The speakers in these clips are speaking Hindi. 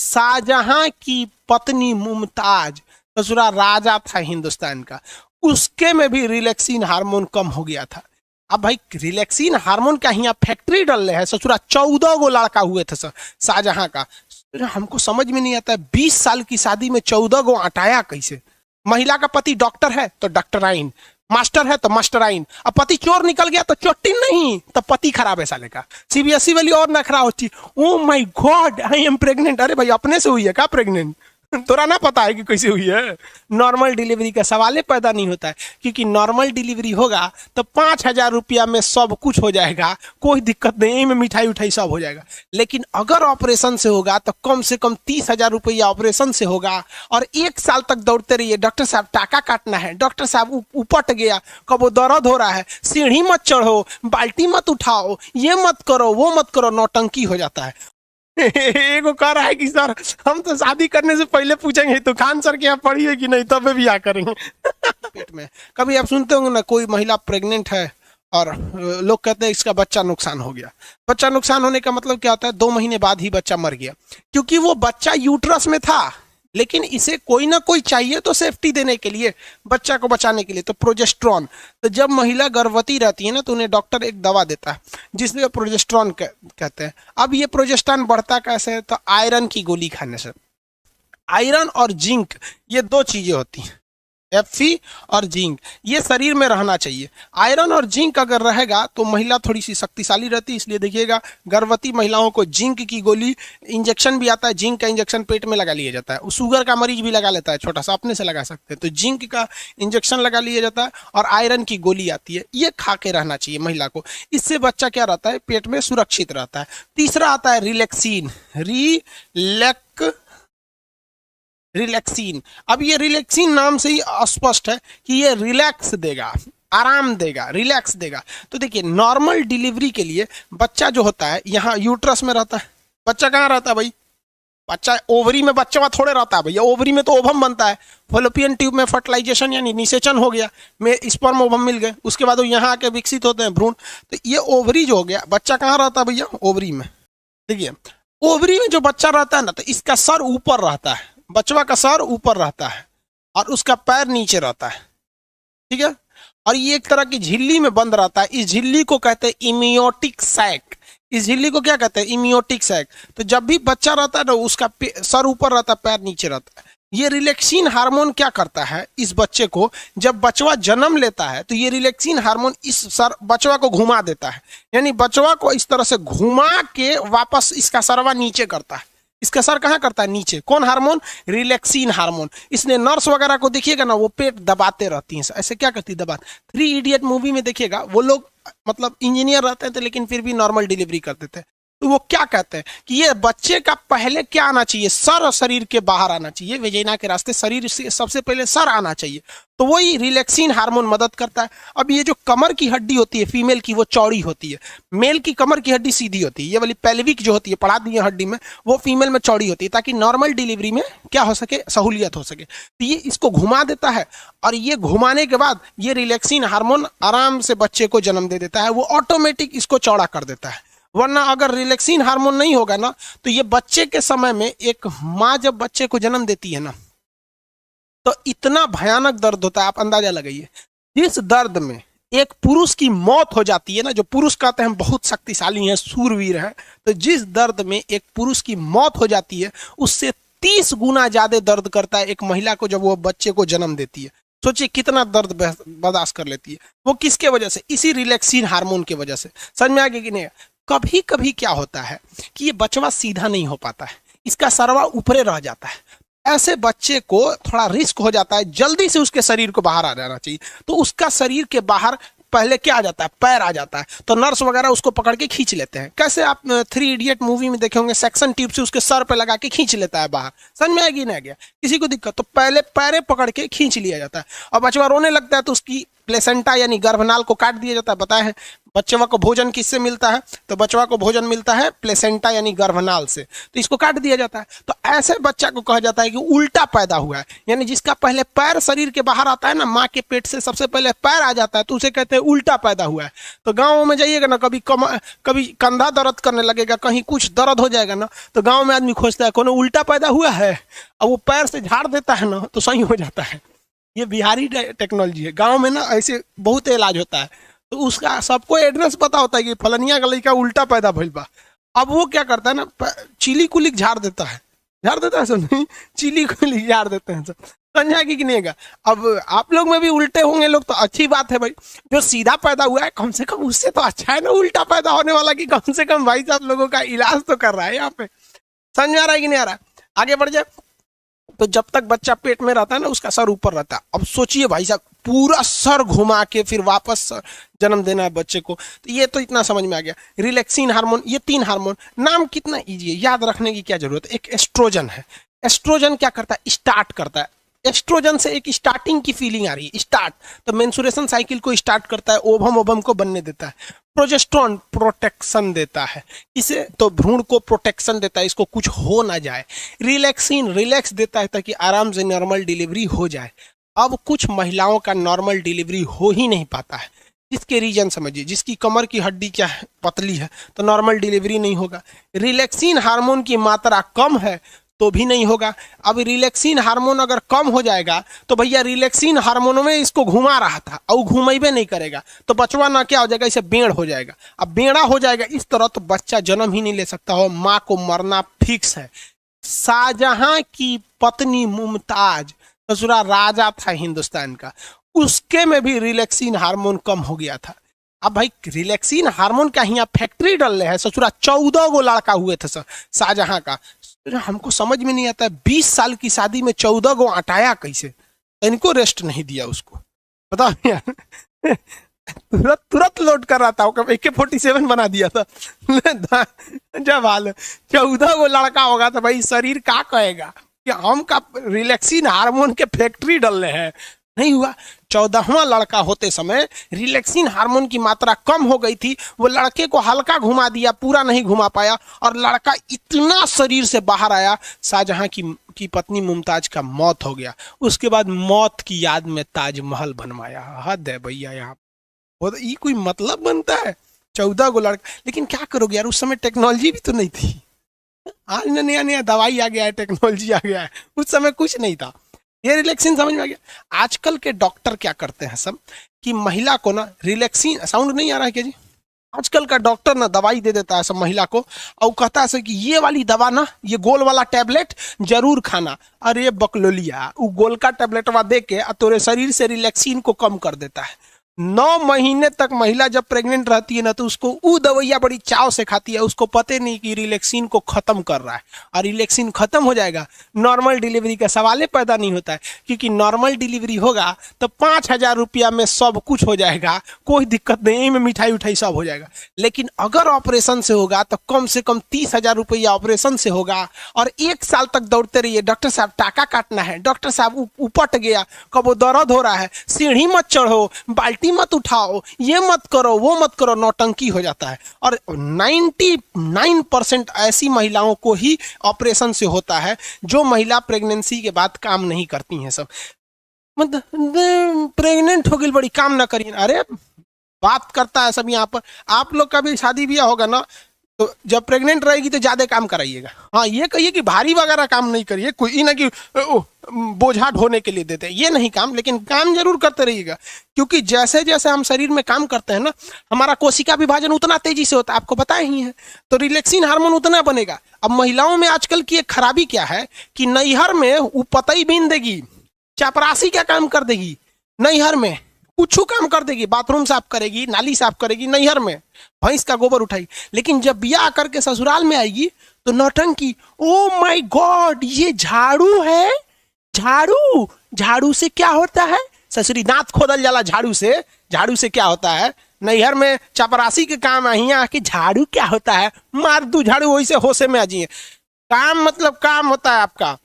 शाहजहां की पत्नी मुमताज, ससुरा राजा था हिंदुस्तान का, उसके में भी रिलैक्सिन हार्मोन कम हो गया था। अब भाई रिलैक्सिन हार्मोन का यहाँ फैक्ट्री डल रहे हैं, ससुरा 14 गो लड़का हुए थे शाहजहां का। हमको समझ में नहीं आता है 20 साल की शादी में 14 गो अटाया कैसे। महिला का पति डॉक्टर है तो डॉक्टराइन, मास्टर है तो मास्टराइन, अब पति चोर निकल गया तो चोटिन नहीं, तो पति खराब है साले का। सीबीएसई वाली और नखरा होती, oh my God I am pregnant. अरे भाई अपने से हुई है क्या प्रेग्नेंट? तोरा ना पता है कि कैसे हुई है? नॉर्मल डिलीवरी का सवाल ही पैदा नहीं होता है, क्योंकि नॉर्मल डिलीवरी होगा तो 5,000 रुपया में सब कुछ हो जाएगा, कोई दिक्कत नहीं, में मिठाई उठाई सब हो जाएगा। लेकिन अगर ऑपरेशन से होगा तो कम से कम 30,000 रुपया ऑपरेशन से होगा, और 1 साल तक दौड़ते रहिए, डॉक्टर साहब टाका काटना है, डॉक्टर साहब उपट गया, कब वो दर्द हो रहा है, सीढ़ी मत चढ़ो, बाल्टी मत उठाओ, ये मत करो वो मत करो, नौटंकी हो जाता है। एगो कह रहा है कि सर हम तो शादी करने से पहले पूछेंगे तो खान सर के यहाँ पढ़ी है कि नहीं, तब भी आ करेंगे। पेट में कभी आप सुनते होंगे ना, कोई महिला प्रेग्नेंट है और लोग कहते हैं इसका बच्चा नुकसान हो गया। बच्चा नुकसान होने का मतलब क्या होता है? 2 महीने बाद ही बच्चा मर गया, क्योंकि वो बच्चा यूट्रस में था, लेकिन इसे कोई ना कोई चाहिए तो सेफ्टी देने के लिए, बच्चा को बचाने के लिए, तो प्रोजेस्ट्रॉन। तो जब महिला गर्भवती रहती है ना, तो उन्हें डॉक्टर एक दवा देता है जिसमें प्रोजेस्ट्रॉन कहते हैं। अब ये प्रोजेस्ट्रॉन बढ़ता कैसे है? तो आयरन की गोली खाने से। आयरन और जिंक ये 2 चीजें होती हैं, Fe और जिंक, ये शरीर में रहना चाहिए। आयरन और जिंक अगर रहेगा तो महिला थोड़ी सी शक्तिशाली रहती है। इसलिए देखिएगा गर्भवती महिलाओं को जिंक की गोली, इंजेक्शन भी आता है, जिंक का इंजेक्शन पेट में लगा लिया जाता है। शुगर का मरीज भी लगा लेता है, छोटा सा अपने से लगा सकते हैं, तो जिंक का इंजेक्शन लगा लिया जाता है, और आयरन की गोली आती है, ये खा के रहना चाहिए महिला को। इससे बच्चा क्या रहता है? पेट में सुरक्षित रहता है। तीसरा आता है रिलैक्सिन, रिलैक्सिन। अब ये रिलैक्सिन नाम से ही स्पष्ट है कि ये रिलैक्स देगा, आराम देगा, रिलैक्स देगा। तो देखिए नॉर्मल डिलीवरी के लिए बच्चा जो होता है यहाँ यूट्रस में रहता है। बच्चा कहाँ रहता है भाई? बच्चा ओवरी में बच्चा थोड़े रहता है भैया, ओवरी में तो ओवम बनता है। फॉलोपियन ट्यूब में फर्टिलाइजेशन यानी निषेचन हो गया, में स्पर्म ओवम मिल गए, उसके बाद वो यहाँ आके विकसित होते हैं भ्रूण। तो ये ओवरी जो हो गया, बच्चा कहाँ रहता है भैया? ओवरी में। देखिए ओवरी में जो बच्चा रहता है ना, तो इसका सर ऊपर रहता है, बचवा का सर ऊपर रहता है और उसका पैर नीचे रहता है, ठीक है। और ये एक तरह की झिल्ली में बंद रहता है। इस झिल्ली को कहते हैं इमियोटिक सैक। इस झिल्ली को क्या कहते हैं? इमियोटिक सैक। तो जब भी बच्चा रहता है ना, उसका सर ऊपर रहता है, पैर नीचे रहता है। ये रिलैक्सिन हार्मोन क्या करता है इस बच्चे को? जब बचवा जन्म लेता है तो ये रिलैक्सिन हार्मोन इस बचवा को घुमा देता है, यानी बचवा को इस तरह से घुमा के वापस इसका सरवा नीचे करता है। इसका सर कहाँ करता है? नीचे। कौन हार्मोन? Relaxin hormone. इसने नर्स वगैरह को देखिएगा ना, वो पेट दबाते रहती हैं, ऐसे क्या करती है? दबाते। 3 इडियट मूवी में देखिएगा, वो लोग मतलब इंजीनियर रहते थे लेकिन फिर भी नॉर्मल डिलीवरी करते थे। तो वो क्या कहते हैं कि ये बच्चे का पहले क्या आना चाहिए? सर और शरीर के बाहर आना चाहिए, वेजिना के रास्ते शरीर से सबसे पहले सर आना चाहिए। तो वही रिलैक्सिन हार्मोन मदद करता है। अब ये जो कमर की हड्डी होती है फीमेल की, वो चौड़ी होती है, मेल की कमर की हड्डी सीधी होती है। ये वाली पेल्विक जो होती है, पढ़ा दी है हड्डी में, वो फीमेल में चौड़ी होती है, ताकि नॉर्मल डिलीवरी में क्या हो सके? सहूलियत हो सके। तो ये इसको घुमा देता है, और ये घुमाने के बाद ये रिलैक्सिन हार्मोन आराम से बच्चे को जन्म दे देता है, वो ऑटोमेटिक इसको चौड़ा कर देता है। वरना अगर रिलैक्सिन हार्मोन नहीं होगा ना, तो ये बच्चे के समय में, एक माँ जब बच्चे को जन्म देती है ना, तो इतना भयानक दर्द होता है, आप अंदाजा लगाइए। जिस दर्द में एक पुरुष की मौत हो जाती है ना, जो पुरुष कहते हैं बहुत शक्तिशाली हैं, सूरवीर हैं, तो जिस दर्द में एक पुरुष की मौत हो जाती है, उससे 30 गुना ज्यादा दर्द करता है एक महिला को जब वो बच्चे को जन्म देती है। सोचिए कितना दर्द बर्दाश्त कर लेती है। वो किसके वजह से? इसी रिलैक्सिन हार्मोन की वजह से। समझ में आ गया कि नहीं? कभी कभी क्या होता है कि ये बचवा सीधा नहीं हो पाता है, इसका सरवा ऊपरे रह जाता है। ऐसे बच्चे को थोड़ा रिस्क हो जाता है, जल्दी से उसके शरीर को बाहर आ जाना चाहिए। तो उसका शरीर के बाहर पहले क्या आ जाता है? पैर आ जाता है। तो नर्स वगैरह उसको पकड़ के खींच लेते हैं। कैसे? आप 3 इडियट मूवी में देखे होंगे, सेक्शन ट्यूब से उसके सर पे लगा के खींच लेता है बाहर। समझ में आएगी? नहीं गया किसी को दिक्कत? तो पहले पैरे पकड़ के खींच लिया जाता है, और बचवा रोने लगता है तो उसकी प्लेसेंटा यानी गर्भनाल को काट दिया जाता है। बताए हैं बच्चवा को भोजन किससे मिलता है? तो बच्चवा को भोजन मिलता है प्लेसेंटा यानी गर्भनाल से, तो इसको काट दिया जाता है। तो ऐसे बच्चा को कहा जाता है कि उल्टा पैदा हुआ है, यानी जिसका पहले पैर शरीर के बाहर आता है ना, माँ के पेट से सबसे पहले पैर आ जाता है, तो उसे कहते हैं उल्टा पैदा हुआ है। तो गाँव में जाइएगा ना, कभी कंधा दर्द करने लगेगा, कहीं कुछ दर्द हो जाएगा ना, तो गाँव में आदमी खोजता है कौन उल्टा पैदा हुआ है, और वो पैर से झाड़ देता है ना तो सही हो जाता है। ये बिहारी टेक्नोलॉजी है। गाँव में ना ऐसे बहुत इलाज होता है, तो उसका सबको एड्रेस पता होता है कि फलनिया का लड़का उल्टा पैदा भइल बा। अब वो क्या करता है ना, चिली कुली झाड़ देता है सब नहीं, चिली कुली झाड़ देते हैं सब, समझा कि नहीं है? अब आप लोग में भी उल्टे होंगे लोग तो अच्छी बात है भाई, जो सीधा पैदा हुआ है कम से कम उससे तो अच्छा है ना उल्टा पैदा होने वाला, कि कम से कम भाई साहब लोगों का इलाज तो कर रहा है यहाँ पे। समझ में आ रहा है कि नहीं आ रहा है? आगे बढ़ जाए। तो जब तक बच्चा पेट में रहता है ना, उसका सर ऊपर रहता है। अब सोचिए भाई साहब, पूरा सर घुमा के फिर वापस जन्म देना है बच्चे को, तो ये तो इतना समझ में आ गया। रिलैक्सिन हार्मोन, ये 3 हार्मोन, नाम कितना इजी है, याद रखने की क्या जरूरत है। एक एस्ट्रोजन है, एस्ट्रोजन क्या करता है, स्टार्ट करता है। एस्ट्रोजन से एक स्टार्टिंग की फीलिंग आ रही है, स्टार्ट, तो मेंस्ट्रुएशन साइकिल को स्टार्ट करता है, ओवम को बनने देता है। प्रोजेस्टेरोन प्रोटेक्शन देता है, इसे तो भ्रूण को प्रोटेक्शन देता है, इसको कुछ हो ना जाए। रिलैक्सिन रिलैक्स देता है ताकि आराम से नॉर्मल डिलीवरी हो जाए। अब कुछ महिलाओं का नॉर्मल डिलीवरी हो ही नहीं पाता है, इसके रीजन समझिए। जिसकी कमर की हड्डी क्या है, पतली है, तो नॉर्मल डिलीवरी नहीं होगा। रिलैक्सिन हार्मोन की मात्रा कम है तो भी नहीं होगा। अब रिलैक्सिन हार्मोन अगर कम हो जाएगा तो भैया रिलैक्सिन हार्मोन में इसको घुमा रहा था और घुमेबे नहीं करेगा, तो बचवा ना क्या हो जाएगा, इसे बेड़ हो जाएगा। अब बेड़ा हो जाएगा इस तरह तो बच्चा जन्म ही नहीं ले सकता हो, माँ को मरना फिक्स है। शाहजहां की पत्नी मुमताज, ससुरा राजा था हिंदुस्तान का, उसके में भी रिलैक्सिन हार्मोन कम हो गया था। अब भाई रिलैक्सिन हार्मोन का यहाँ फैक्ट्री डल रहे हैं, ससुरा 14 गो लड़का हुए थे शाहजहां का। हमको समझ में नहीं आता है, 20 साल की शादी में 14 गो अटाया कैसे, इनको रेस्ट नहीं दिया उसको, बताओ यार। तुरंत लोड कर रहा था, AK-47 बना दिया था। जब हाल 14 गो लड़का होगा तो भाई शरीर क्या कहेगा कि हम का रिलैक्सिन हार्मोन के फैक्ट्री डल रहे हैं। नहीं हुआ। 14वां लड़का होते समय रिलैक्सिन हार्मोन की मात्रा कम हो गई थी, वो लड़के को हल्का घुमा दिया, पूरा नहीं घुमा पाया, और लड़का इतना शरीर से बाहर आया, शाहजहां की पत्नी मुमताज का मौत हो गया। उसके बाद मौत की याद में ताजमहल बनवाया। हद है भैया, यहाँ ये कोई मतलब बनता है? 14 गो लड़का, लेकिन क्या करोगे यार, उस समय टेक्नोलॉजी भी तो नहीं थी। आज नया नया दवाई आ गया है, टेक्नोलॉजी आ गया है, उस समय कुछ नहीं था। ये रिलैक्सिन समझ में आ गया। आजकल के डॉक्टर क्या करते हैं सब कि महिला को ना रिलैक्सिन, साउंड नहीं आ रहा है क्या जी? आजकल का डॉक्टर ना दवाई दे देता है सब महिला को, और कहता है कि ये वाली दवा ना, ये गोल वाला टैबलेट जरूर खाना। अरे बकलोलिया, वो गोल का टैबलेटवा दे के तोरे शरीर से रिलैक्सिन को कम कर देता है। 9 महीने तक महिला जब प्रेग्नेंट रहती है ना, तो उसको वो दवाइयाँ बड़ी चाव से खाती है, उसको पता नहीं कि रिलैक्सिन को खत्म कर रहा है, और रिलैक्सिन खत्म हो जाएगा, नॉर्मल डिलीवरी का सवाल पैदा नहीं होता है। क्योंकि नॉर्मल डिलीवरी होगा तो 5000 रुपया में सब कुछ हो जाएगा, कोई दिक्कत नहीं, में मिठाई उठाई सब हो जाएगा। लेकिन अगर ऑपरेशन से होगा तो कम से कम 30,000 रुपया ऑपरेशन से होगा, और 1 साल तक दौड़ते रहिए, डॉक्टर साहब टाका काटना है, डॉक्टर साहब उपट गया, कब दर्द हो रहा है, सीढ़ी मत चढ़ो, बाल्टी मत उठाओ, ये मत करो, वो मत करो, नौटंकी हो जाता है। और 99% ऐसी महिलाओं को ही ऑपरेशन से होता है, जो महिला प्रेगनेंसी के बाद काम नहीं करती हैं। सब मतलब प्रेग्नेंट हो गई बड़ी काम ना करिए, अरे बात करता है सब यहाँ पर। आप लोग का भी शादी ब्याह होगा ना, तो जब प्रेग्नेंट रहेगी तो ज्यादा काम कराइएगा। हाँ, ये कहिए कि भारी वगैरह काम नहीं करिए, कोई ना कि बोझा ढोने के लिए देते हैं, ये नहीं काम, लेकिन काम जरूर करते रहिएगा। क्योंकि जैसे जैसे हम शरीर में काम करते हैं ना, हमारा कोशिका विभाजन उतना तेजी से होता है, आपको पता ही है, तो रिलैक्सिन हार्मोन उतना बनेगा। अब महिलाओं में आजकल की एक खराबी क्या है कि नैहर में वो पतई बीन देगी, चपरासी क्या काम कर देगी, नैहर में कुछ काम कर देगी, बाथरूम साफ करेगी, नाली साफ करेगी, नैहर में भैंस का गोबर उठाएगी, लेकिन जब ब्याह करके ससुराल में आएगी तो नौटंकी। ओ माय गॉड, ये झाड़ू है, झाड़ू, झाड़ू से क्या होता है? ससुरी दांत खोदल जाला झाड़ू से, झाड़ू से क्या होता है? नैहर में चपरासी के काम, यहाँ आके झाड़ू क्या होता है? मार दू झाड़ू, वही से होशे में आ जाइए। काम मतलब काम होता है आपका,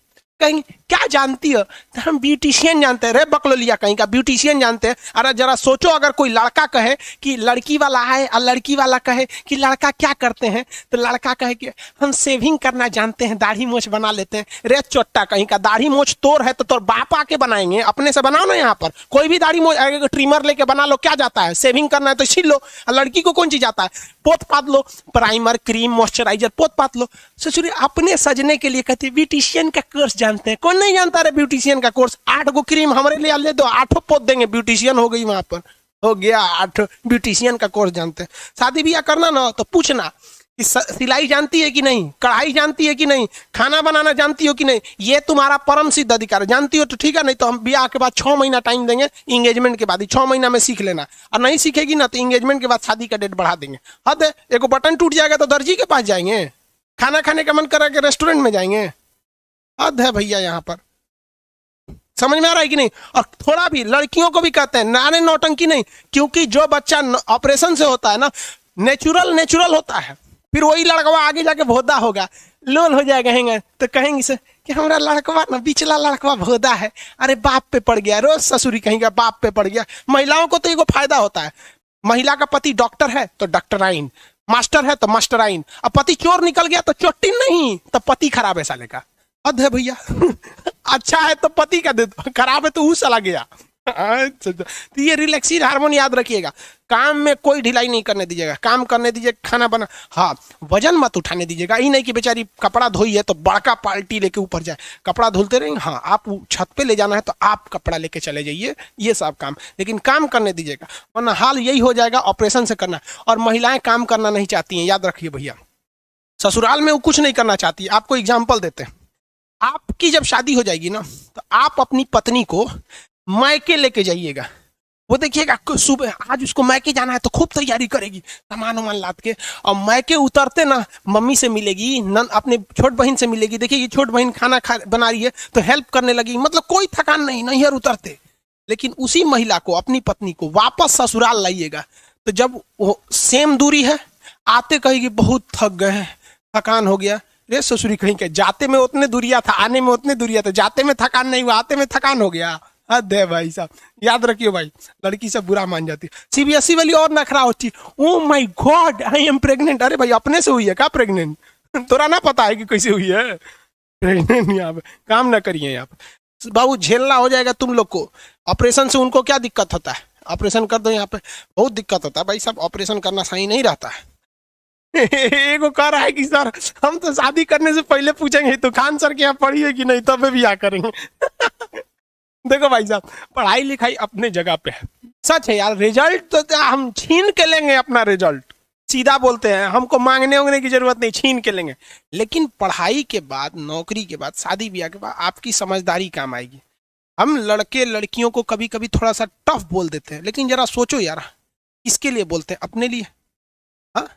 कहेंगे क्या जानती हो, तो हम ब्यूटिशियन जानते हैं। रे बकलोलिया कहीं का, ब्यूटिशियन जानते हैं। अरे जरा सोचो, अगर कोई लड़का कहे कि लड़की वाला है और लड़की वाला कहे कि लड़का क्या करते हैं, तो लड़का कहे कि हम सेविंग करना जानते हैं, दाढ़ी मोछ बना लेते हैं। रे चोट्टा कहीं का, दाढ़ी मोछ तोर है तो तोर बाप आके बनाएंगे, अपने से बनाओ ना। यहाँ पर कोई भी दाढ़ी मोछ ट्रिमर लेके बना लो, क्या जाता है? सेविंग करना है तो छील लो। लड़की को कौन चीज आता है? पोत पात लो, प्राइमर क्रीम मॉइस्चराइजर पोत पात लो। ससुरी अपने सजने के लिए कहते हैं ब्यूटिशियन का कोर्स जानते हैं। कौन नहीं जानता रे ब्यूटिशियन का कोर्स? 8 गो क्रीम हमारे लिए ले दो, 8 पोत देंगे, ब्यूटिशियन हो गई। वहां पर हो गया 8 ब्यूटिशियन का कोर्स जानते हैं। शादी ब्याह करना ना तो पूछना कि सिलाई जानती है कि नहीं, कढ़ाई जानती है कि नहीं, खाना बनाना जानती हो कि नहीं। ये तुम्हारा परम सिद्ध अधिकार है। जानती हो तो ठीक है, नहीं तो हम ब्याह के बाद 6 महीना टाइम देंगे, इंगेजमेंट के बाद ही 6 महीना में सीख लेना। और नहीं सीखेगी ना तो इंगेजमेंट के बाद शादी का डेट बढ़ा देंगे। हद है, एक बटन टूट जाएगा तो दर्जी के पास जाएंगे, खाना खाने का मन करा के रेस्टोरेंट में जाएंगे। हद है भैया, यहाँ पर समझ में आ रहा है कि नहीं? और थोड़ा भी लड़कियों को भी कहते हैं नारे नौटंकी नहीं, क्योंकि जो बच्चा ऑपरेशन से होता है ना, नेचुरल होता है। फिर वही लड़कवा आगे जाके भोदा होगा, लोल हो जाएगा, कहेंगे तो कहेंगे से कि हमारा लड़कवा ना, बिचला लड़कवा भोदा है, अरे बाप पे पड़ गया, रोज ससुरी कहेंगे बाप पे पड़ गया। महिलाओं को तो एगो फायदा होता है, महिला का पति डॉक्टर है तो डॉक्टराइन, मास्टर है तो मास्टराइन। अब पति चोर निकल गया तो चोटिन नहीं, तो पति खराब है साले का। हद है भैया। अच्छा है तो पति का दे दो, खराब है तो वो चला गया। तो ये रिलैक्सिन हार्मोन याद रखिएगा। काम में कोई ढिलाई नहीं करने दीजिएगा, काम करने दीजिएगा, खाना बना। हाँ, वजन मत उठाने दीजिएगा। ये नहीं कि बेचारी कपड़ा धोई है तो बड़का पाल्टी लेके ऊपर जाए, कपड़ा धुलते रहेंगे। हाँ, आप छत पे ले जाना है तो आप कपड़ा लेके चले जाइए, ये सब काम, लेकिन काम करने दीजिएगा, वरना हाल यही हो जाएगा ऑपरेशन से करना। और महिलाएं काम करना नहीं चाहती हैं, याद रखिए भैया। ससुराल में वो कुछ नहीं करना चाहती। आपको एग्जाम्पल देते हैं, आपकी जब शादी हो जाएगी ना तो आप अपनी पत्नी को मायके लेके जाइएगा। वो देखिएगा सुबह आज उसको मायके जाना है तो खूब तैयारी करेगी, सामान वामान लाद के, और मायके उतरते ना मम्मी से मिलेगी, नन अपने छोट बहन से मिलेगी, देखिएगी छोट बहन खाना बना रही है तो हेल्प करने लगी, मतलब कोई थकान नहीं, नैहर उतरते। लेकिन उसी महिला को, अपनी पत्नी को वापस ससुराल लाइएगा तो जब वो सेम दूरी है, आते कहेगी बहुत थक गए हैं, थकान हो गया। रे ससुरी कहीं के, जाते में उतने दूरिया था, आने में उतने दूरिया था, जाते में थकान नहीं हुआ, आते में थकान हो गया। हद है भाई साहब, याद रखियो भाई, लड़की सब बुरा मान जाती है। सीबीएसई वाली और नखरा होती है, oh my God I am pregnant. अरे भाई अपने से हुई है क्या प्रेग्नेंट? तोरा ना पता है कि कैसे हुई है प्रेग्नेंट? यहाँ पे काम ना करिए, यहाँ पे बाबू झेलना हो जाएगा तुम लोग को। ऑपरेशन से उनको क्या दिक्कत होता है? ऑपरेशन कर दो, यहाँ पे बहुत दिक्कत होता है भाई साहब, ऑपरेशन करना सही नहीं रहता है। एगो कह रहा है कि सर हम तो शादी करने से पहले पूछेंगे तो खान सर के यहाँ पढ़ी है कि नहीं, तब भी आ करेंगे। देखो भाई साहब, पढ़ाई लिखाई अपने जगह पे है, सच है यार। रिजल्ट तो हम छीन के लेंगे, अपना रिजल्ट सीधा बोलते हैं, हमको मांगने उंगने की जरूरत नहीं, छीन के लेंगे। लेकिन पढ़ाई के बाद, नौकरी के बाद, शादी ब्याह के बाद आपकी समझदारी काम आएगी। हम लड़के लड़कियों को कभी कभी थोड़ा सा टफ बोल देते हैं, लेकिन जरा सोचो यार, किसके लिए बोलते हैं? अपने लिए? हाँ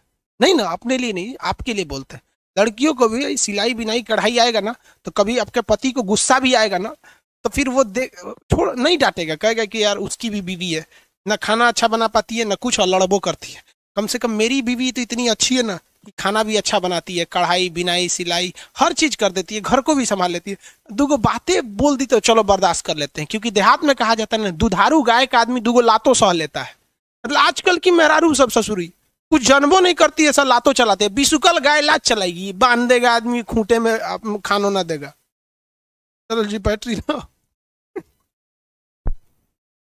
नहीं ना, अपने लिए नहीं, आपके लिए बोलते हैं। लड़कियों को भी सिलाई बिनाई कढ़ाई आएगा ना तो कभी आपके पति को गुस्सा भी आएगा ना, तो फिर वो छोड़ नहीं डांटेगा, कहेगा कि यार उसकी भी बीवी है, ना खाना अच्छा बना पाती है ना कुछ, और लड़बो करती है। कम से कम मेरी बीवी तो इतनी अच्छी है ना कि खाना भी अच्छा बनाती है, कढ़ाई बिनाई सिलाई हर चीज कर देती है, घर को भी संभाल लेती है। दूगो बातें बोल दी तो चलो बर्दाश्त कर लेते हैं, क्योंकि देहात में कहा जाता है ना, दुधारू गाय का आदमी दूगो लातों सह लेता है। मतलब आजकल की मेहरारू सब ससुरी कुछ जन्मो नहीं करती है, सब लातों चलाते हैं। बिसुकल गाय लात चलाएगी, बांध देगा आदमी खूंटे में, खानो ना देगा। चलो जी बैटरी ना